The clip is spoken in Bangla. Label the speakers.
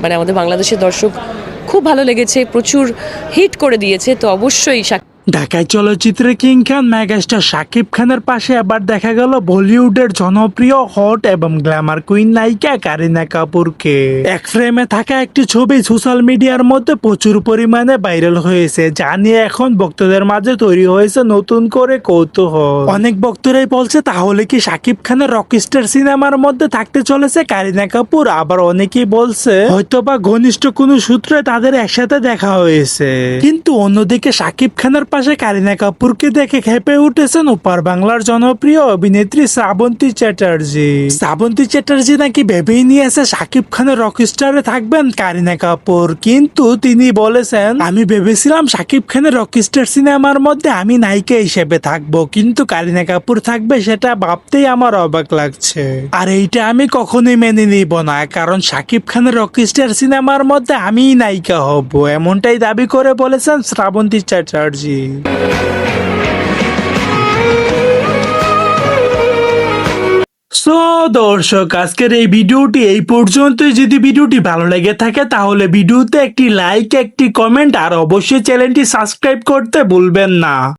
Speaker 1: মানে আমাদের বাংলাদেশের দর্শক খুব ভালো লেগেছে, প্রচুর হিট করে দিয়েছে, তো অবশ্যই
Speaker 2: ঢাকায় চলচ্চিত্রের কিং খান মেগাস্টার শাকিব খানের পাশে আবার দেখা গেল বলিউডের জনপ্রিয় হট এবং গ্ল্যামার কুইন নায়িকা কারিনা কাপুরকে। এক ফ্রেমে থাকা একটি ছবি সোশ্যাল মিডিয়ার মধ্যে প্রচুর পরিমাণে ভাইরাল হয়েছে, যা নিয়ে এখন ভক্তদের মাঝে তৈরি হয়েছে নতুন করে কৌতূহল। অনেক ভক্তরাই বলছে তাহলে কি শাকিব খানের রকস্টার সিনেমার মধ্যে থাকতে চলেছে কারিনা কাপুর, আবার অনেকেই বলছে হয়তোবা ঘনিষ্ঠ কোনো সূত্রে তাদের একসাথে দেখা হয়েছে। কিন্তু অন্যদিকে শাকিব খানের পাশে কারিনা কাপুরকে দেখে খেপে উঠেছেন ওপার বাংলার জনপ্রিয় অভিনেত্রী শ্রাবন্তী চ্যাটার্জি। শ্রাবন্তী চ্যাটার্জি নাকি ভেবেই নিয়েছে শাকিব খানের রকস্টারে থাকবেন কারিনা কাপুর, কিন্তু তিনি বলেছেন আমি ভেবেছিলাম শাকিব খানের রকস্টার সিনেমার মধ্যে আমি নায়িকা হিসেবে থাকবো, কিন্তু কারিনা কাপুর থাকবে সেটা ভাবতেই আমার অবাক লাগছে। আর এইটা আমি কখনোই মেনে নিব না, কারণ শাকিব খানের রকস্টার সিনেমার মধ্যে আমিই নায়িকা হব, এমনটাই দাবি করে বলেছেন শ্রাবন্তী চ্যাটার্জি। সো দর্শক, আজকের এই ভিডিওটি এই পর্যন্তই। যদি ভিডিওটি ভালো লেগে থাকে তাহলে ভিডিওতে একটি লাইক, একটি কমেন্ট আর অবশ্যই চ্যানেলটি সাবস্ক্রাইব করতে ভুলবেন না।